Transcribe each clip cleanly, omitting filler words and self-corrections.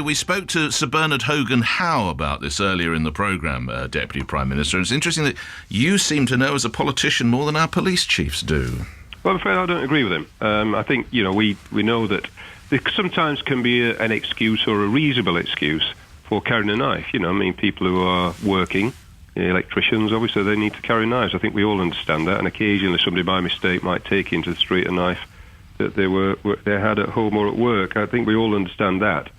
We spoke to Sir Bernard Hogan-Howe about this earlier in the programme, Deputy Prime Minister. And it's interesting that you seem to know as a politician more than our police chiefs do. Well, I'm afraid I don't agree with him. I think, we know that there sometimes can be an excuse or a reasonable excuse for carrying a knife. People who are working, electricians, obviously they need to carry knives. I think we all understand that, and occasionally somebody by mistake might take into the street a knife that they had at home or at work. I think we all understand that.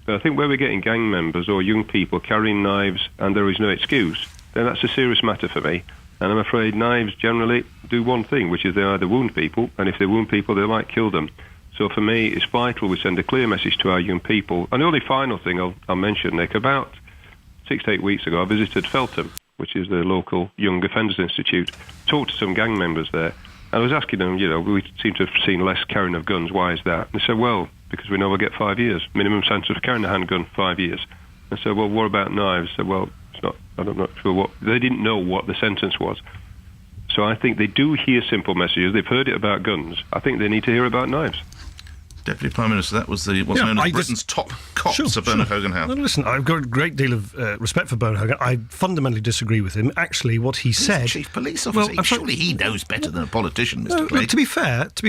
But I think where we're getting gang members or young people carrying knives and there is no excuse, then that's a serious matter for me. And I'm afraid knives generally do one thing, which is they either wound people, and if they wound people, they might kill them. So for me, it's vital we send a clear message to our young people. And the only final thing I'll mention, Nick, about 6 to 8 weeks ago, I visited Feltham, which is the local Young Offenders Institute, talked to some gang members there. And I was asking them, we seem to have seen less carrying of guns. Why is that? And they said, well, because we know we'll get 5 years. Minimum sentence for carrying a handgun, 5 years. I said, well, what about knives? I said, well, it's not. I'm not sure what. They didn't know what the sentence was. So I think they do hear simple messages. They've heard it about guns. I think they need to hear about knives. Deputy Prime Minister, that was what's known as Britain's top cop, Sir Bernard Hogan-Howe. No, listen, I've got a great deal of respect for Bernard Hogan. I fundamentally disagree with him. Actually, what he said... He's the Chief Police Officer. Well, surely he knows better than a politician, Mr. Clegg. Look, to be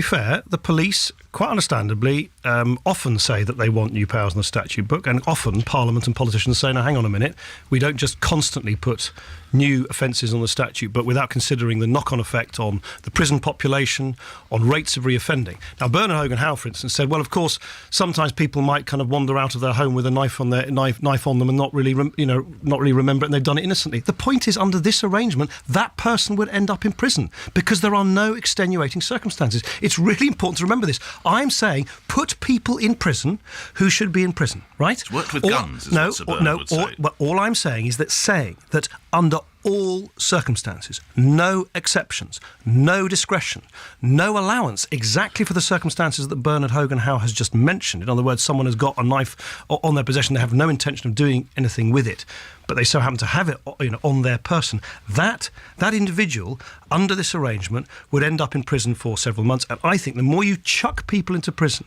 fair, the police, quite understandably, often say that they want new powers in the statute book, and often Parliament and politicians say, now, hang on a minute, we don't just constantly put new offences on the statute, but without considering the knock-on effect on the prison population, on rates of reoffending. Now, Bernard Hogan-Howe, for instance, said, well, of course, sometimes people might kind of wander out of their home with a knife on them and not really remember it, and they've done it innocently. The point is, under this arrangement, that person would end up in prison because there are no extenuating circumstances. It's really important to remember this. I'm saying put people in prison who should be in prison, right? It's worked with guns, is what Sir Bernard would say. But all I'm saying is that under all circumstances, no exceptions, no discretion, no allowance exactly for the circumstances that Bernard Hogan-Howe has just mentioned. In other words, someone has got a knife on their possession, they have no intention of doing anything with it, but they so happen to have it on their person. That individual, under this arrangement, would end up in prison for several months. And I think the more you chuck people into prison,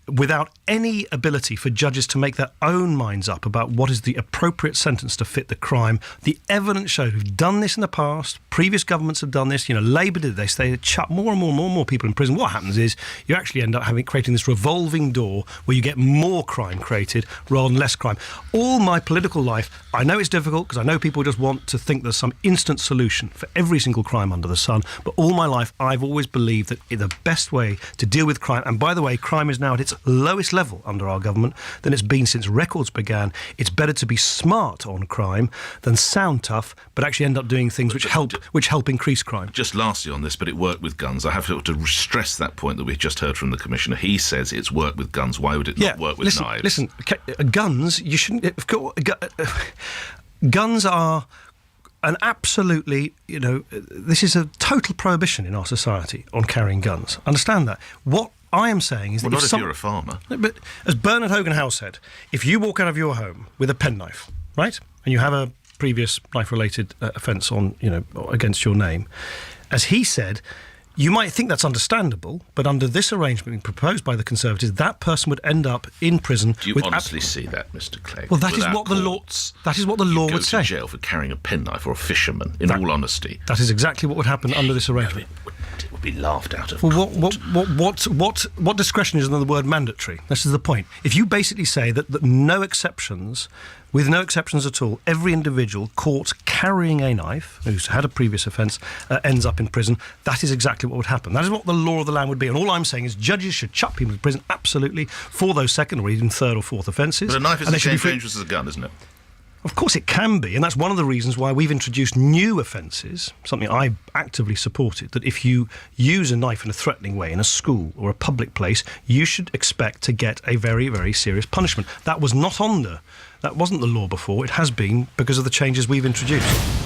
without any ability for judges to make their own minds up about what is the appropriate sentence to fit the crime. The evidence showed we've done this in the past. Previous governments have done this. Labour did this. They chuck more and more people in prison. What happens is you actually end up creating this revolving door where you get more crime created rather than less crime. All my political life, I know it's difficult because I know people just want to think there's some instant solution for every single crime under the sun. But all my life, I've always believed that the best way to deal with crime, and by the way, crime is now at its lowest level under our government than it's been since records began. It's better to be smart on crime than sound tough, but actually end up doing things which help increase crime. Just lastly on this, but it worked with guns. I have to stress that point that we just heard from the Commissioner. He says it's worked with guns. Why would it not work with knives? Listen, guns, you shouldn't... Guns are... And absolutely, this is a total prohibition in our society on carrying guns. Understand that. What I am saying is that... Well, not if you're a farmer. But as Bernard Hogan-Howe said, if you walk out of your home with a penknife, right, and you have a previous knife-related offence on, against your name, as he said, you might think that's understandable, but under this arrangement proposed by the Conservatives, that person would end up in prison. Do you honestly see that, Mr. Clegg? Well, that is what the law. That is what the law would say. Go to jail for carrying a penknife, or a fisherman. In all honesty, that is exactly what would happen under this arrangement. It would be laughed out of. Well, what discretion is in the word mandatory? This is the point. If you basically say that no exceptions. With no exceptions at all, every individual caught carrying a knife, who's had a previous offence, ends up in prison. That is exactly what would happen. That is what the law of the land would be. And all I'm saying is judges should chuck people in prison, absolutely, for those second or even third or fourth offences. But a knife is the same dangerous as a gun, isn't it? Of course it can be, and that's one of the reasons why we've introduced new offences, something I actively supported, that if you use a knife in a threatening way in a school or a public place, you should expect to get a very, very serious punishment. That wasn't the law before. It has been because of the changes we've introduced.